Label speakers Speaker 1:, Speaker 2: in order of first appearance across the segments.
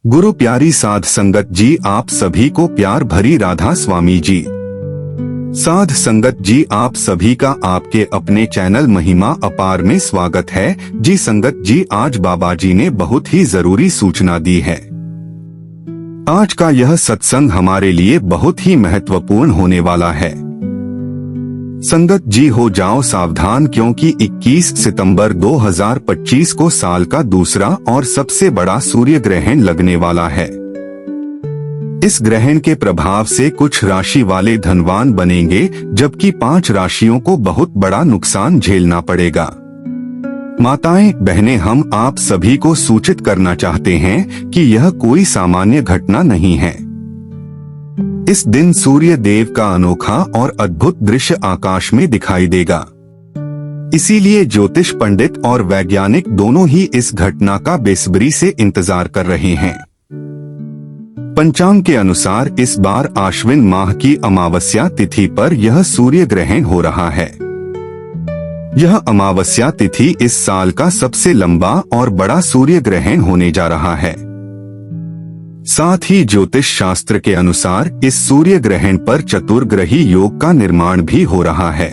Speaker 1: गुरु प्यारी साध संगत जी, आप सभी को प्यार भरी राधा स्वामी जी। साध संगत जी, आप सभी का आपके अपने चैनल महिमा अपार में स्वागत है जी। संगत जी, आज बाबा जी ने बहुत ही जरूरी सूचना दी है। आज का यह सत्संग हमारे लिए बहुत ही महत्वपूर्ण होने वाला है। संगत जी, हो जाओ सावधान, क्योंकि 21 सितंबर 2025 को साल का दूसरा और सबसे बड़ा सूर्य ग्रहण लगने वाला है। इस ग्रहण के प्रभाव से कुछ राशि वाले धनवान बनेंगे, जबकि 5 राशियों को बहुत बड़ा नुकसान झेलना पड़ेगा। माताएं, बहनें, हम आप सभी को सूचित करना चाहते हैं कि यह कोई सामान्य घटना नहीं है। इस दिन सूर्य देव का अनोखा और अद्भुत दृश्य आकाश में दिखाई देगा। इसीलिए ज्योतिष पंडित और वैज्ञानिक दोनों ही इस घटना का बेसब्री से इंतजार कर रहे हैं। पंचांग के अनुसार इस बार आश्विन माह की अमावस्या तिथि पर यह सूर्य ग्रहण हो रहा है। यह अमावस्या तिथि इस साल का सबसे लंबा और बड़ा सूर्य ग्रहण होने जा रहा है। साथ ही ज्योतिष शास्त्र के अनुसार इस सूर्य ग्रहण पर चतुर्ग्रही योग का निर्माण भी हो रहा है।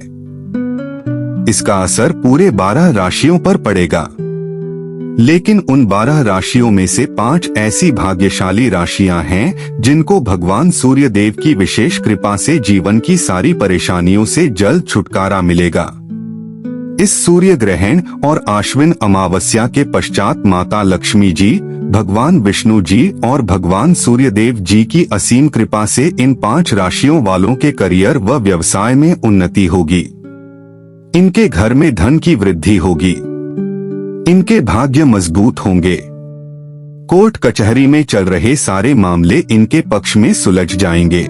Speaker 1: इसका असर पूरे 12 राशियों पर पड़ेगा, लेकिन उन 12 राशियों में से 5 ऐसी भाग्यशाली राशियां हैं जिनको भगवान सूर्य देव की विशेष कृपा से जीवन की सारी परेशानियों से जल्द छुटकारा मिलेगा। इस सूर्य ग्रहण और आश्विन अमावस्या के पश्चात माता लक्ष्मी जी, भगवान विष्णु जी और भगवान सूर्यदेव जी की असीम कृपा से इन 5 राशियों वालों के करियर व व्यवसाय में उन्नति होगी। इनके घर में धन की वृद्धि होगी। इनके भाग्य मजबूत होंगे। कोर्ट कचहरी में चल रहे सारे मामले इनके पक्ष में सुलझ जाएंगे।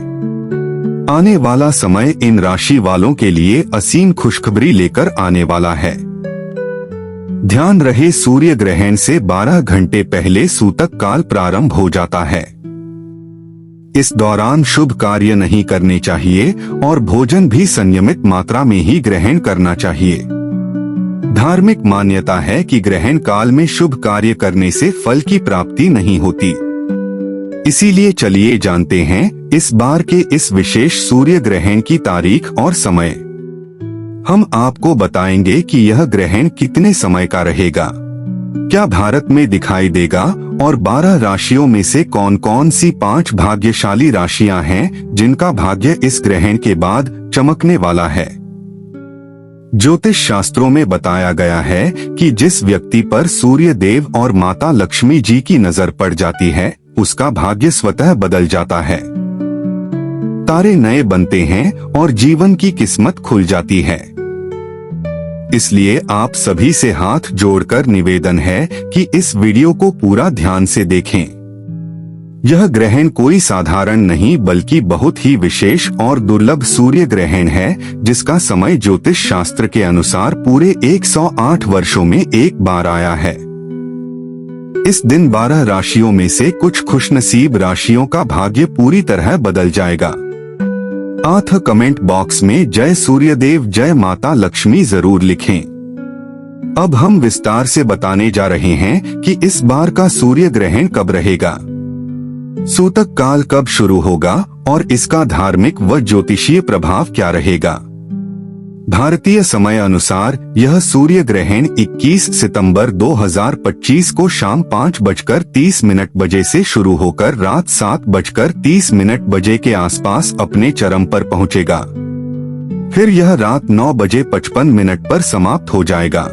Speaker 1: आने वाला समय इन राशि वालों के लिए असीम खुशखबरी लेकर आने वाला है। ध्यान रहे, सूर्य ग्रहण से 12 घंटे पहले सूतक काल प्रारंभ हो जाता है। इस दौरान शुभ कार्य नहीं करने चाहिए और भोजन भी संयमित मात्रा में ही ग्रहण करना चाहिए। धार्मिक मान्यता है कि ग्रहण काल में शुभ कार्य करने से फल की प्राप्ति नहीं होती। इसीलिए चलिए जानते हैं इस बार के इस विशेष सूर्य ग्रहण की तारीख और समय। हम आपको बताएंगे कि यह ग्रहण कितने समय का रहेगा, क्या भारत में दिखाई देगा और 12 राशियों में से कौन कौन सी 5 भाग्यशाली राशियां हैं जिनका भाग्य इस ग्रहण के बाद चमकने वाला है। ज्योतिष शास्त्रों में बताया गया है कि जिस व्यक्ति पर सूर्य देव और माता लक्ष्मी जी की नजर पड़ जाती है, उसका भाग्य स्वतः बदल जाता है। तारे नए बनते हैं और जीवन की किस्मत खुल जाती है। इसलिए आप सभी से हाथ जोड़कर निवेदन है कि इस वीडियो को पूरा ध्यान से देखें। यह ग्रहण कोई साधारण नहीं बल्कि बहुत ही विशेष और दुर्लभ सूर्य ग्रहण है, जिसका समय ज्योतिष शास्त्र के अनुसार पूरे 108 वर्षों में एक बार आया है। इस दिन 12 राशियों में से कुछ खुशनसीब राशियों का भाग्य पूरी तरह बदल जाएगा। आथ कमेंट बॉक्स में जय सूर्यदेव जय माता लक्ष्मी जरूर लिखें। अब हम विस्तार से बताने जा रहे हैं कि इस बार का सूर्य ग्रहण कब रहेगा, सूतक काल कब शुरू होगा और इसका धार्मिक व ज्योतिषीय प्रभाव क्या रहेगा। भारतीय समय अनुसार यह सूर्य ग्रहण 21 सितंबर 2025 को शाम 5:30 बजे से शुरू होकर रात 7:30 बजे के आसपास अपने चरम पर पहुंचेगा। फिर यह रात 9:55 पर समाप्त हो जाएगा।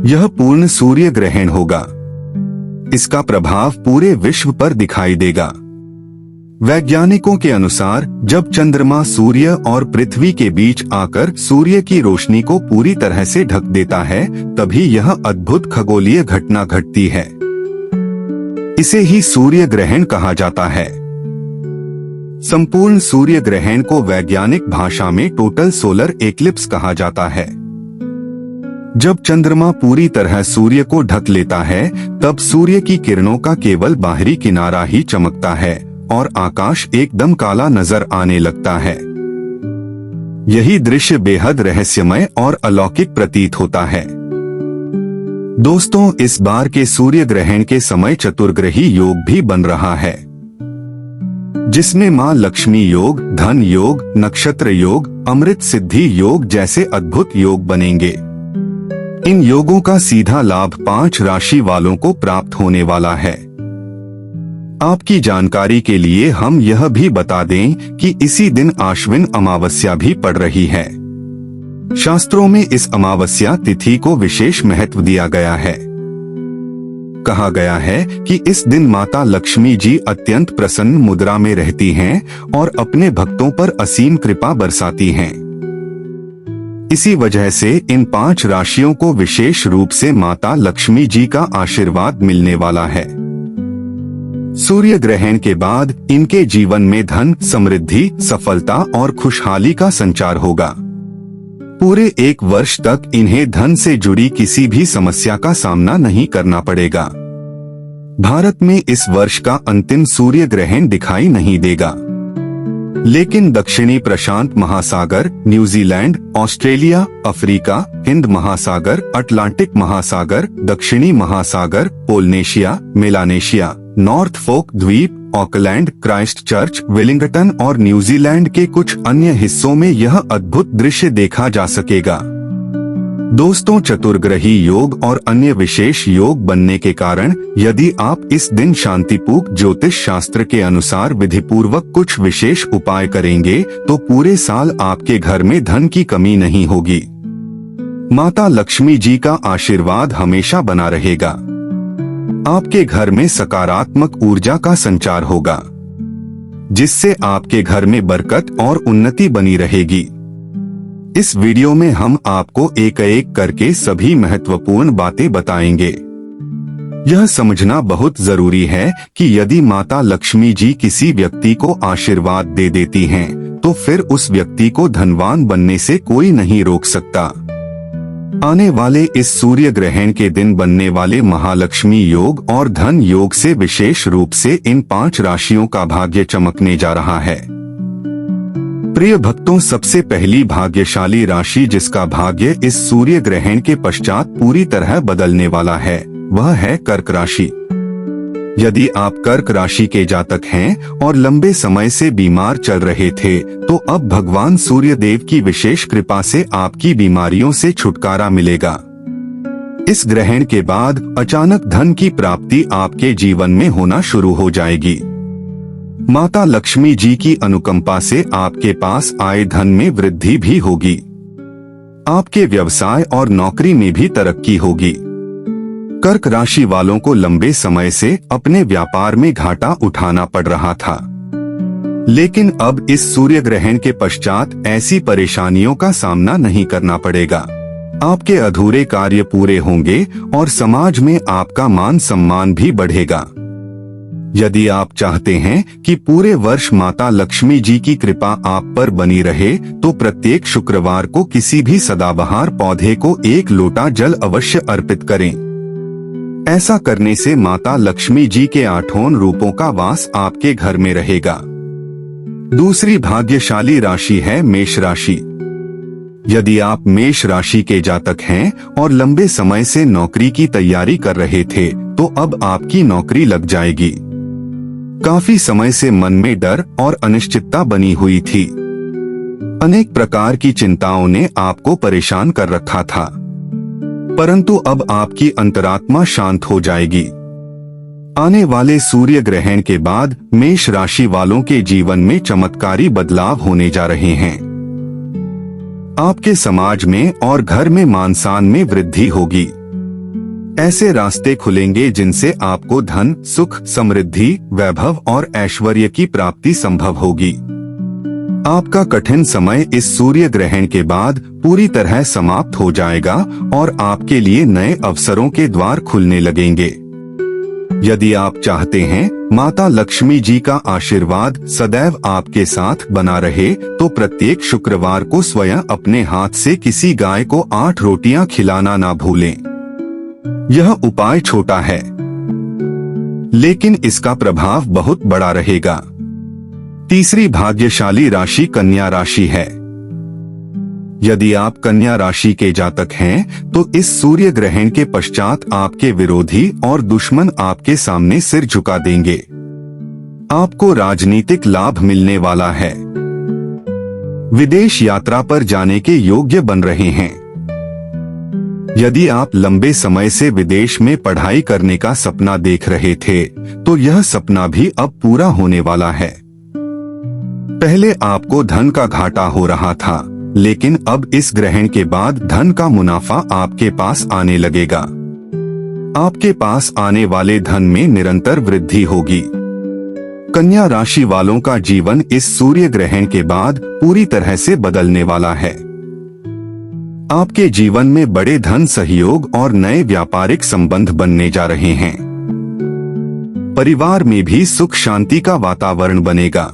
Speaker 1: यह पूर्ण सूर्य ग्रहण होगा। इसका प्रभाव पूरे विश्व पर दिखाई देगा। वैज्ञानिकों के अनुसार जब चंद्रमा सूर्य और पृथ्वी के बीच आकर सूर्य की रोशनी को पूरी तरह से ढक देता है, तभी यह अद्भुत खगोलीय घटना घटती है। इसे ही सूर्य ग्रहण कहा जाता है। संपूर्ण सूर्य ग्रहण को वैज्ञानिक भाषा में टोटल सोलर एक्लिप्स कहा जाता है। जब चंद्रमा पूरी तरह सूर्य को ढक लेता है, तब सूर्य की किरणों का केवल बाहरी किनारा ही चमकता है और आकाश एकदम काला नजर आने लगता है। यही दृश्य बेहद रहस्यमय और अलौकिक प्रतीत होता है। दोस्तों, इस बार के सूर्य ग्रहण के समय चतुर्ग्रही योग भी बन रहा है, जिसमें मां लक्ष्मी योग, धन योग, नक्षत्र योग, अमृत सिद्धि योग जैसे अद्भुत योग बनेंगे। इन योगों का सीधा लाभ 5 राशि वालों को प्राप्त होने वाला है। आपकी जानकारी के लिए हम यह भी बता दें कि इसी दिन आश्विन अमावस्या भी पड़ रही है। शास्त्रों में इस अमावस्या तिथि को विशेष महत्व दिया गया है। कहा गया है कि इस दिन माता लक्ष्मी जी अत्यंत प्रसन्न मुद्रा में रहती हैं और अपने भक्तों पर असीम कृपा बरसाती हैं। इसी वजह से इन 5 राशियों को विशेष रूप से माता लक्ष्मी जी का आशीर्वाद मिलने वाला है। सूर्य ग्रहण के बाद इनके जीवन में धन, समृद्धि, सफलता और खुशहाली का संचार होगा। पूरे 1 वर्ष तक इन्हें धन से जुड़ी किसी भी समस्या का सामना नहीं करना पड़ेगा। भारत में इस वर्ष का अंतिम सूर्य ग्रहण दिखाई नहीं देगा, लेकिन दक्षिणी प्रशांत महासागर, न्यूजीलैंड, ऑस्ट्रेलिया, अफ्रीका, हिंद महासागर, अटलांटिक महासागर, दक्षिणी महासागर, पोलिनेशिया, मेलानेशिया, नॉर्थ फोक द्वीप, ऑकलैंड, क्राइस्टचर्च, वेलिंगटन और न्यूजीलैंड के कुछ अन्य हिस्सों में यह अद्भुत दृश्य देखा जा सकेगा। दोस्तों, चतुर्ग्रही योग और अन्य विशेष योग बनने के कारण यदि आप इस दिन शांतिपूर्ण ज्योतिष शास्त्र के अनुसार विधिपूर्वक कुछ विशेष उपाय करेंगे तो पूरे साल आपके घर में धन की कमी नहीं होगी। माता लक्ष्मी जी का आशीर्वाद हमेशा बना रहेगा। आपके घर में सकारात्मक ऊर्जा का संचार होगा, जिससे आपके घर में बरकत और उन्नति बनी रहेगी। इस वीडियो में हम आपको एक एक करके सभी महत्वपूर्ण बातें बताएंगे। यह समझना बहुत जरूरी है कि यदि माता लक्ष्मी जी किसी व्यक्ति को आशीर्वाद दे देती हैं, तो फिर उस व्यक्ति को धनवान बनने से कोई नहीं रोक सकता। आने वाले इस सूर्य ग्रहण के दिन बनने वाले महालक्ष्मी योग और धन योग से विशेष रूप से इन 5 राशियों का भाग्य चमकने जा रहा है। प्रिय भक्तों, सबसे पहली भाग्यशाली राशि जिसका भाग्य इस सूर्य ग्रहण के पश्चात पूरी तरह बदलने वाला है, वह है कर्क राशि। यदि आप कर्क राशि के जातक हैं और लंबे समय से बीमार चल रहे थे, तो अब भगवान सूर्य देव की विशेष कृपा से आपकी बीमारियों से छुटकारा मिलेगा। इस ग्रहण के बाद अचानक धन की प्राप्ति आपके जीवन में होना शुरू हो जाएगी। माता लक्ष्मी जी की अनुकंपा से आपके पास आए धन में वृद्धि भी होगी। आपके व्यवसाय और नौकरी में भी तरक्की होगी। कर्क राशि वालों को लंबे समय से अपने व्यापार में घाटा उठाना पड़ रहा था, लेकिन अब इस सूर्य ग्रहण के पश्चात ऐसी परेशानियों का सामना नहीं करना पड़ेगा। आपके अधूरे कार्य पूरे होंगे और समाज में आपका मान सम्मान भी बढ़ेगा। यदि आप चाहते हैं कि पूरे वर्ष माता लक्ष्मी जी की कृपा आप पर बनी रहे, तो प्रत्येक शुक्रवार को किसी भी सदाबहार पौधे को 1 लोटा जल अवश्य अर्पित करें। ऐसा करने से माता लक्ष्मी जी के 8 रूपों का वास आपके घर में रहेगा। दूसरी भाग्यशाली राशि है मेष राशि। यदि आप मेष राशि के जातक हैं और लंबे समय से नौकरी की तैयारी कर रहे थे, तो अब आपकी नौकरी लग जाएगी। काफी समय से मन में डर और अनिश्चितता बनी हुई थी। अनेक प्रकार की चिंताओं ने आपको परेशान कर रखा था, परंतु अब आपकी अंतरात्मा शांत हो जाएगी। आने वाले सूर्य ग्रहण के बाद मेष राशि वालों के जीवन में चमत्कारी बदलाव होने जा रहे हैं। आपके समाज में और घर में मान सम्मान में वृद्धि होगी। ऐसे रास्ते खुलेंगे जिनसे आपको धन, सुख, समृद्धि, वैभव और ऐश्वर्य की प्राप्ति संभव होगी। आपका कठिन समय इस सूर्य ग्रहण के बाद पूरी तरह समाप्त हो जाएगा और आपके लिए नए अवसरों के द्वार खुलने लगेंगे। यदि आप चाहते हैं माता लक्ष्मी जी का आशीर्वाद सदैव आपके साथ बना रहे, तो प्रत्येक शुक्रवार को स्वयं अपने हाथ से किसी गाय को 8 रोटियां खिलाना ना भूलें। यह उपाय छोटा है, लेकिन इसका प्रभाव बहुत बड़ा रहेगा। तीसरी भाग्यशाली राशि कन्या राशि है। यदि आप कन्या राशि के जातक हैं, तो इस सूर्य ग्रहण के पश्चात आपके विरोधी और दुश्मन आपके सामने सिर झुका देंगे। आपको राजनीतिक लाभ मिलने वाला है। विदेश यात्रा पर जाने के योग्य बन रहे हैं। यदि आप लंबे समय से विदेश में पढ़ाई करने का सपना देख रहे थे, तो यह सपना भी अब पूरा होने वाला है। पहले आपको धन का घाटा हो रहा था, लेकिन अब इस ग्रहण के बाद धन का मुनाफा आपके पास आने लगेगा। आपके पास आने वाले धन में निरंतर वृद्धि होगी। कन्या राशि वालों का जीवन इस सूर्य ग्रहण के बाद पूरी तरह से बदलने वाला है। आपके जीवन में बड़े धन सहयोग और नए व्यापारिक संबंध बनने जा रहे हैं। परिवार में भी सुख शांति का वातावरण बनेगा।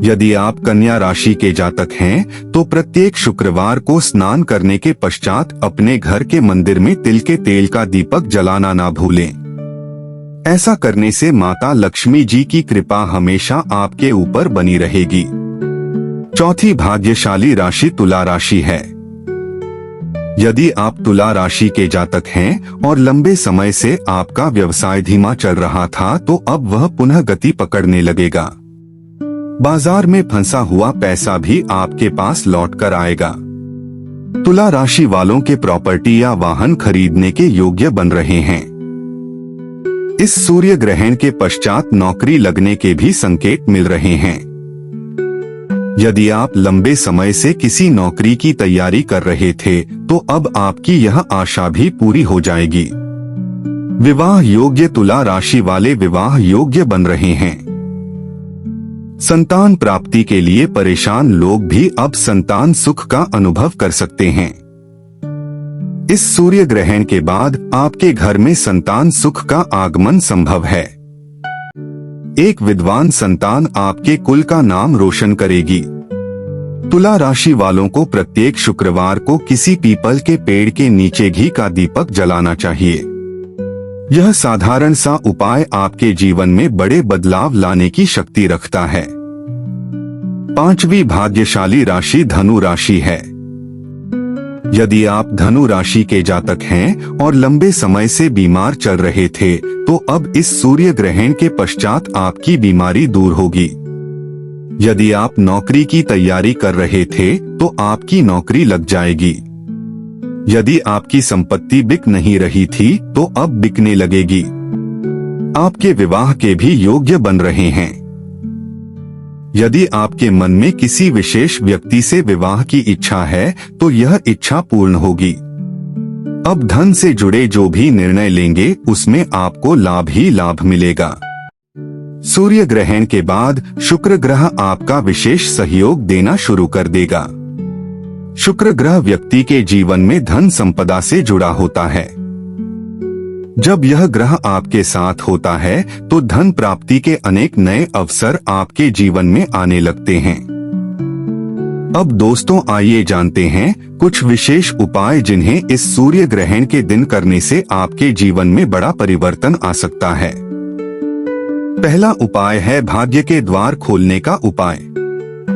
Speaker 1: यदि आप कन्या राशि के जातक हैं, तो प्रत्येक शुक्रवार को स्नान करने के पश्चात अपने घर के मंदिर में तिल के तेल का दीपक जलाना ना भूलें। ऐसा करने से माता लक्ष्मी जी की कृपा हमेशा आपके ऊपर बनी रहेगी। चौथी भाग्यशाली राशि तुला राशि है। यदि आप तुला राशि के जातक हैं और लंबे समय से आपका व्यवसाय धीमा चल रहा था, तो अब वह पुनः गति पकड़ने लगेगा। बाजार में फंसा हुआ पैसा भी आपके पास लौट कर आएगा। तुला राशि वालों के प्रॉपर्टी या वाहन खरीदने के योग्य बन रहे हैं। इस सूर्य ग्रहण के पश्चात नौकरी लगने के भी संकेत मिल रहे हैं। यदि आप लंबे समय से किसी नौकरी की तैयारी कर रहे थे, तो अब आपकी यह आशा भी पूरी हो जाएगी। विवाह योग्य तुला राशि वाले विवाह योग्य बन रहे हैं। संतान प्राप्ति के लिए परेशान लोग भी अब संतान सुख का अनुभव कर सकते हैं। इस सूर्य ग्रहण के बाद आपके घर में संतान सुख का आगमन संभव है। एक विद्वान संतान आपके कुल का नाम रोशन करेगी। तुला राशि वालों को प्रत्येक शुक्रवार को किसी पीपल के पेड़ के नीचे घी का दीपक जलाना चाहिए। यह साधारण सा उपाय आपके जीवन में बड़े बदलाव लाने की शक्ति रखता है। पांचवी भाग्यशाली राशि धनु राशि है। यदि आप धनु राशि के जातक हैं और लंबे समय से बीमार चल रहे थे, तो अब इस सूर्य ग्रहण के पश्चात आपकी बीमारी दूर होगी। यदि आप नौकरी की तैयारी कर रहे थे, तो आपकी नौकरी लग जाएगी। यदि आपकी संपत्ति बिक नहीं रही थी, तो अब बिकने लगेगी। आपके विवाह के भी योग्य बन रहे हैं। यदि आपके मन में किसी विशेष व्यक्ति से विवाह की इच्छा है, तो यह इच्छा पूर्ण होगी। अब धन से जुड़े जो भी निर्णय लेंगे, उसमें आपको लाभ ही लाभ मिलेगा। सूर्य ग्रहण के बाद शुक्र ग्रह आपका विशेष सहयोग देना शुरू कर देगा। शुक्र ग्रह व्यक्ति के जीवन में धन संपदा से जुड़ा होता है। जब यह ग्रह आपके साथ होता है, तो धन प्राप्ति के अनेक नए अवसर आपके जीवन में आने लगते हैं। अब दोस्तों, आइए जानते हैं कुछ विशेष उपाय जिन्हें इस सूर्य ग्रहण के दिन करने से आपके जीवन में बड़ा परिवर्तन आ सकता है। पहला उपाय है भाग्य के द्वार खोलने का उपाय।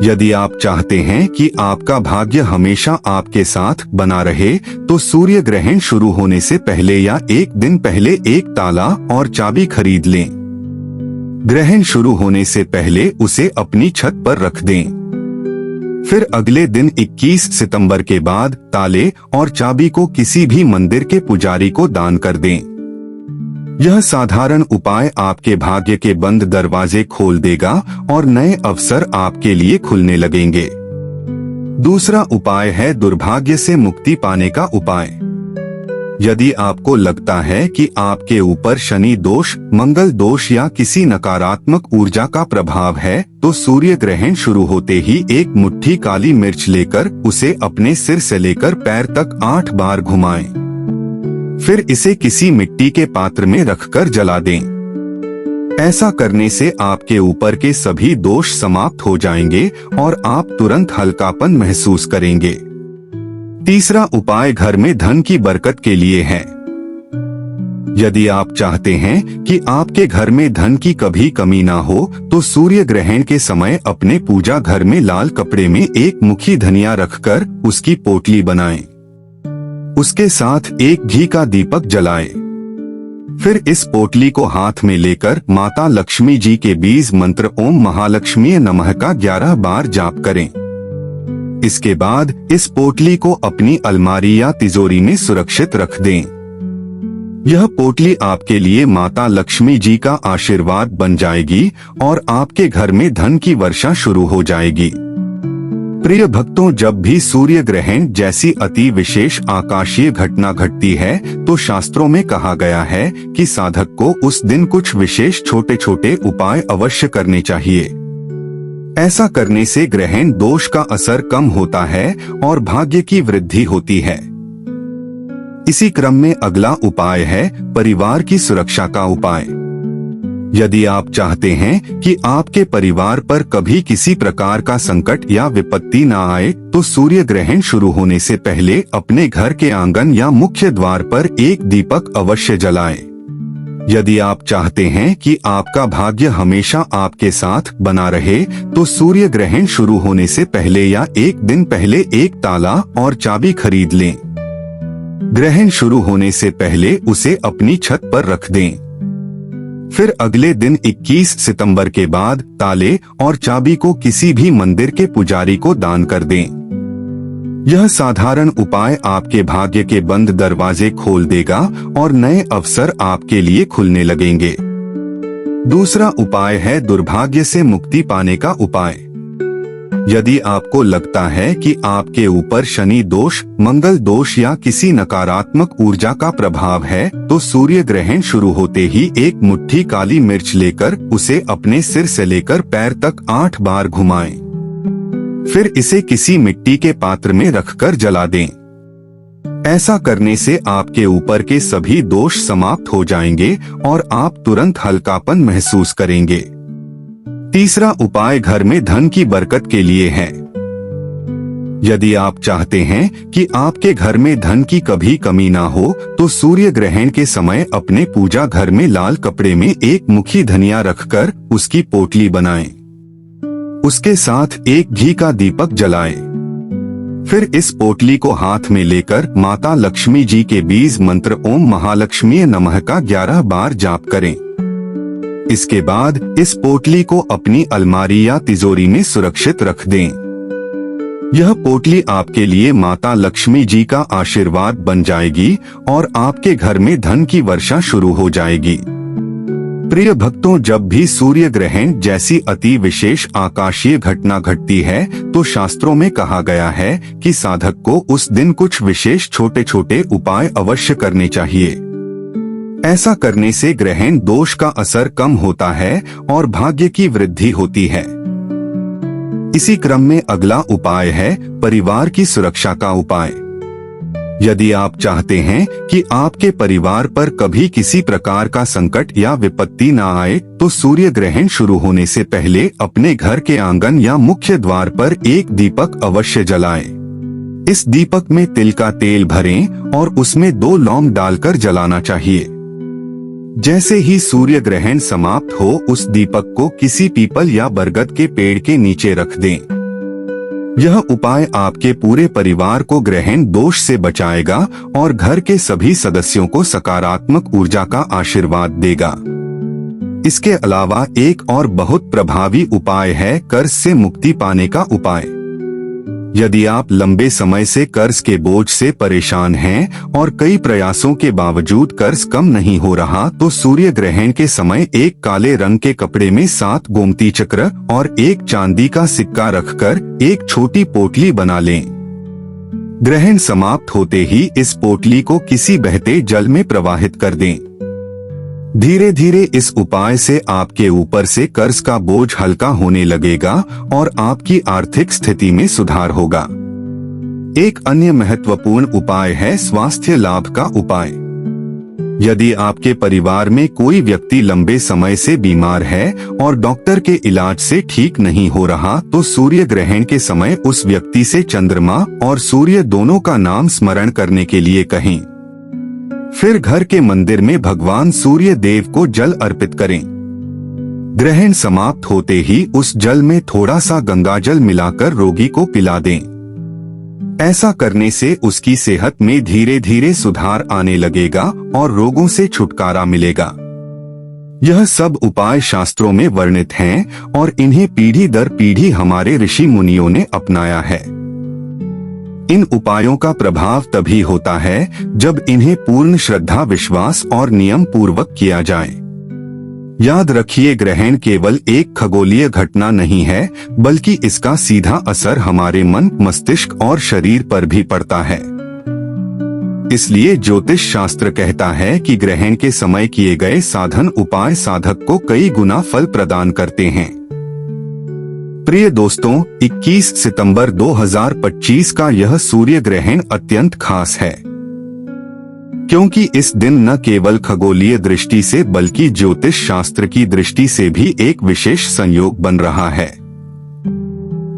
Speaker 1: यदि आप चाहते हैं कि आपका भाग्य हमेशा आपके साथ बना रहे, तो सूर्य ग्रहण शुरू होने से पहले या एक दिन पहले एक ताला और चाबी खरीद लें। ग्रहण शुरू होने से पहले उसे अपनी छत पर रख दें। फिर अगले दिन 21 सितंबर के बाद ताले और चाबी को किसी भी मंदिर के पुजारी को दान कर दें। यह साधारण उपाय आपके भाग्य के बंद दरवाजे खोल देगा और नए अवसर आपके लिए खुलने लगेंगे। दूसरा उपाय है दुर्भाग्य से मुक्ति पाने का उपाय। यदि आपको लगता है कि आपके ऊपर शनि दोष, मंगल दोष या किसी नकारात्मक ऊर्जा का प्रभाव है, तो सूर्य ग्रहण शुरू होते ही एक मुट्ठी काली मिर्च लेकर उसे अपने सिर से लेकर पैर तक 8 बार घुमाएं। फिर इसे किसी मिट्टी के पात्र में रखकर जला दें। ऐसा करने से आपके ऊपर के सभी दोष समाप्त हो जाएंगे और आप तुरंत हल्कापन महसूस करेंगे। तीसरा उपाय घर में धन की बरकत के लिए है। यदि आप चाहते हैं कि आपके घर में धन की कभी कमी ना हो, तो सूर्य ग्रहण के समय अपने पूजा घर में लाल कपड़े में एक मुट्ठी धनिया रखकर उसकी पोटली बनाएं। उसके साथ एक घी का दीपक जलाएं। फिर इस पोटली को हाथ में लेकर माता लक्ष्मी जी के बीज मंत्र ओम महालक्ष्मी नमः का 11 बार जाप करें। इसके बाद इस पोटली को अपनी अलमारी या तिजोरी में सुरक्षित रख दें। यह पोटली आपके लिए माता लक्ष्मी जी का आशीर्वाद बन जाएगी और आपके घर में धन की वर्षा शुरू हो जाएगी। प्रिय भक्तों, जब भी सूर्य ग्रहण जैसी अति विशेष आकाशीय घटना घटती है तो शास्त्रों में कहा गया है कि साधक को उस दिन कुछ विशेष छोटे छोटे उपाय अवश्य करने चाहिए। ऐसा करने से ग्रहण दोष का असर कम होता है और भाग्य की वृद्धि होती है। इसी क्रम में अगला उपाय है परिवार की सुरक्षा का उपाय। यदि आप चाहते हैं कि आपके परिवार पर कभी किसी प्रकार का संकट या विपत्ति न आए, तो सूर्य ग्रहण शुरू होने से पहले अपने घर के आंगन या मुख्य द्वार पर एक दीपक अवश्य जलाएं। यदि आप चाहते हैं कि आपका भाग्य हमेशा आपके साथ बना रहे, तो सूर्य ग्रहण शुरू होने से पहले या एक दिन पहले एक ताला और चाबी खरीद लें। ग्रहण शुरू होने से पहले उसे अपनी छत पर रख दें। फिर अगले दिन 21 सितंबर के बाद ताले और चाबी को किसी भी मंदिर के पुजारी को दान कर दें। यह साधारण उपाय आपके भाग्य के बंद दरवाजे खोल देगा और नए अवसर आपके लिए खुलने लगेंगे। दूसरा उपाय है दुर्भाग्य से मुक्ति पाने का उपाय। यदि आपको लगता है कि आपके ऊपर शनि दोष, मंगल दोष या किसी नकारात्मक ऊर्जा का प्रभाव है, तो सूर्य ग्रहण शुरू होते ही एक मुट्ठी काली मिर्च लेकर उसे अपने सिर से लेकर पैर तक 8 बार घुमाएं। फिर इसे किसी मिट्टी के पात्र में रखकर जला दें। ऐसा करने से आपके ऊपर के सभी दोष समाप्त हो जाएंगे और आप तुरंत हल्कापन महसूस करेंगे। तीसरा उपाय घर में धन की बरकत के लिए है। यदि आप चाहते हैं कि आपके घर में धन की कभी कमी ना हो, तो सूर्य ग्रहण के समय अपने पूजा घर में लाल कपड़े में एक मुट्ठी धनिया रखकर उसकी पोटली बनाएं। उसके साथ एक घी का दीपक जलाएं। फिर इस पोटली को हाथ में लेकर माता लक्ष्मी जी के बीज मंत्र ओम महालक्ष्मी नमः का 11 बार जाप करें। इसके बाद इस पोटली को अपनी अलमारी या तिजोरी में सुरक्षित रख दें। यह पोटली आपके लिए माता लक्ष्मी जी का आशीर्वाद बन जाएगी और आपके घर में धन की वर्षा शुरू हो जाएगी। प्रिय भक्तों, जब भी सूर्य ग्रहण जैसी अति विशेष आकाशीय घटना घटती है तो शास्त्रों में कहा गया है कि साधक को उस दिन कुछ विशेष छोटे छोटे उपाय अवश्य करने चाहिए। ऐसा करने से ग्रहण दोष का असर कम होता है और भाग्य की वृद्धि होती है। इसी क्रम में अगला उपाय है परिवार की सुरक्षा का उपाय। यदि आप चाहते हैं कि आपके परिवार पर कभी किसी प्रकार का संकट या विपत्ति न आए, तो सूर्य ग्रहण शुरू होने से पहले अपने घर के आंगन या मुख्य द्वार पर एक दीपक अवश्य जलाएं। इस दीपक में तिल का तेल भरें और उसमें 2 लौंग डालकर जलाना चाहिए। जैसे ही सूर्य ग्रहण समाप्त हो, उस दीपक को किसी पीपल या बरगद के पेड़ के नीचे रख दें। यह उपाय आपके पूरे परिवार को ग्रहण दोष से बचाएगा और घर के सभी सदस्यों को सकारात्मक ऊर्जा का आशीर्वाद देगा। इसके अलावा एक और बहुत प्रभावी उपाय है कर्ज से मुक्ति पाने का उपाय। यदि आप लंबे समय से कर्ज के बोझ से परेशान हैं और कई प्रयासों के बावजूद कर्ज कम नहीं हो रहा, तो सूर्य ग्रहण के समय एक काले रंग के कपड़े में 7 गोमती चक्र और एक चांदी का सिक्का रखकर एक छोटी पोटली बना लें। ग्रहण समाप्त होते ही इस पोटली को किसी बहते जल में प्रवाहित कर दें। धीरे धीरे इस उपाय से आपके ऊपर से कर्ज का बोझ हल्का होने लगेगा और आपकी आर्थिक स्थिति में सुधार होगा। एक अन्य महत्वपूर्ण उपाय है स्वास्थ्य लाभ का उपाय। यदि आपके परिवार में कोई व्यक्ति लंबे समय से बीमार है और डॉक्टर के इलाज से ठीक नहीं हो रहा, तो सूर्य ग्रहण के समय उस व्यक्ति से चंद्रमा और सूर्य दोनों का नाम स्मरण करने के लिए कहें। फिर घर के मंदिर में भगवान सूर्य देव को जल अर्पित करें। ग्रहण समाप्त होते ही उस जल में थोड़ा सा गंगाजल मिलाकर रोगी को पिला दें। ऐसा करने से उसकी सेहत में धीरे धीरे सुधार आने लगेगा और रोगों से छुटकारा मिलेगा। यह सब उपाय शास्त्रों में वर्णित हैं और इन्हें पीढ़ी दर पीढ़ी हमारे ऋषि मुनियों ने अपनाया है। इन उपायों का प्रभाव तभी होता है जब इन्हें पूर्ण श्रद्धा, विश्वास और नियम पूर्वक किया जाए। याद रखिए, ग्रहण केवल एक खगोलीय घटना नहीं है, बल्कि इसका सीधा असर हमारे मन, मस्तिष्क और शरीर पर भी पड़ता है। इसलिए ज्योतिष शास्त्र कहता है कि ग्रहण के समय किए गए साधन उपाय साधक को कई गुना फल प्रदान करते हैं। प्रिय दोस्तों, 21 सितंबर 2025 का यह सूर्य ग्रहण अत्यंत खास है, क्योंकि इस दिन न केवल खगोलीय दृष्टि से बल्कि ज्योतिष शास्त्र की दृष्टि से भी एक विशेष संयोग बन रहा है।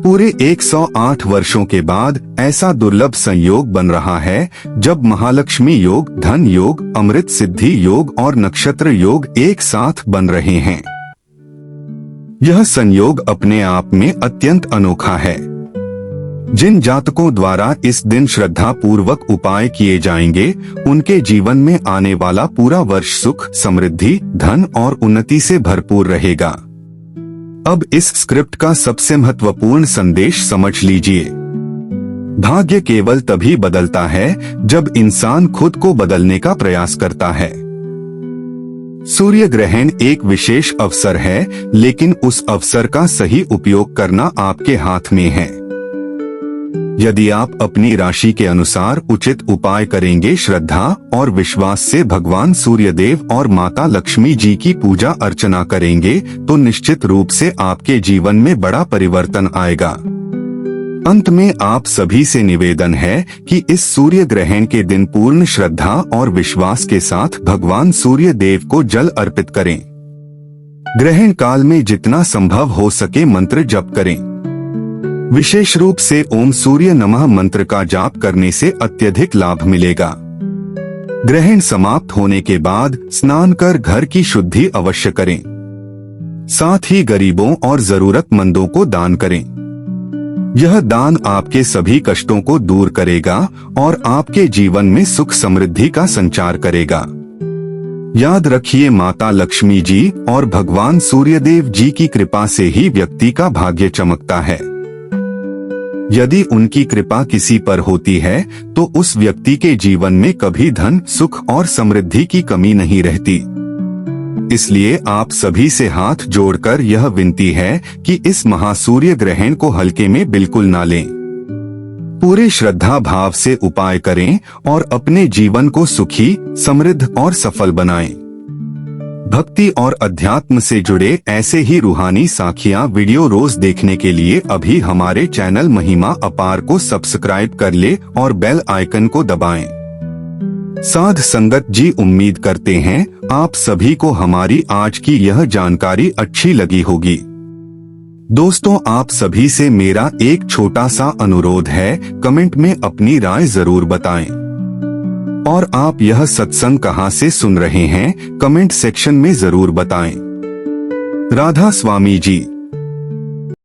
Speaker 1: पूरे 108 वर्षों के बाद ऐसा दुर्लभ संयोग बन रहा है जब महालक्ष्मी योग, धन योग, अमृत सिद्धि योग और नक्षत्र योग एक साथ बन रहे हैं। यह संयोग अपने आप में अत्यंत अनोखा है। जिन जातकों द्वारा इस दिन श्रद्धा पूर्वक उपाय किए जाएंगे, उनके जीवन में आने वाला पूरा वर्ष सुख, समृद्धि, धन और उन्नति से भरपूर रहेगा। अब इस स्क्रिप्ट का सबसे महत्वपूर्ण संदेश समझ लीजिए। भाग्य केवल तभी बदलता है जब इंसान खुद को बदलने का प्रयास करता है। सूर्य ग्रहण एक विशेष अवसर है, लेकिन उस अवसर का सही उपयोग करना आपके हाथ में है। यदि आप अपनी राशि के अनुसार उचित उपाय करेंगे, श्रद्धा और विश्वास से भगवान सूर्यदेव और माता लक्ष्मी जी की पूजा अर्चना करेंगे, तो निश्चित रूप से आपके जीवन में बड़ा परिवर्तन आएगा। अंत में आप सभी से निवेदन है कि इस सूर्य ग्रहण के दिन पूर्ण श्रद्धा और विश्वास के साथ भगवान सूर्य देव को जल अर्पित करें। ग्रहण काल में जितना संभव हो सके मंत्र जप करें। विशेष रूप से ओम सूर्य नमः मंत्र का जाप करने से अत्यधिक लाभ मिलेगा। ग्रहण समाप्त होने के बाद स्नान कर घर की शुद्धि अवश्य करें। साथ ही गरीबों और जरूरतमंदों को दान करें। यह दान आपके सभी कष्टों को दूर करेगा और आपके जीवन में सुख समृद्धि का संचार करेगा। याद रखिए, माता लक्ष्मी जी और भगवान सूर्यदेव जी की कृपा से ही व्यक्ति का भाग्य चमकता है। यदि उनकी कृपा किसी पर होती है तो उस व्यक्ति के जीवन में कभी धन, सुख और समृद्धि की कमी नहीं रहती। इसलिए आप सभी से हाथ जोड़कर यह विनती है कि इस महासूर्य ग्रहण को हल्के में बिल्कुल ना लें। पूरे श्रद्धा भाव से उपाय करें और अपने जीवन को सुखी, समृद्ध और सफल बनाएं। भक्ति और अध्यात्म से जुड़े ऐसे ही रूहानी साखियां वीडियो रोज देखने के लिए अभी हमारे चैनल महिमा अपार को सब्सक्राइब कर ले और बेल आइकन को दबाएं। साध संगत जी, उम्मीद करते हैं आप सभी को हमारी आज की यह जानकारी अच्छी लगी होगी। दोस्तों, आप सभी से मेरा एक छोटा सा अनुरोध है, कमेंट में अपनी राय जरूर बताएं। और आप यह सत्संग कहां से सुन रहे हैं, कमेंट सेक्शन में जरूर बताएं। राधा स्वामी जी।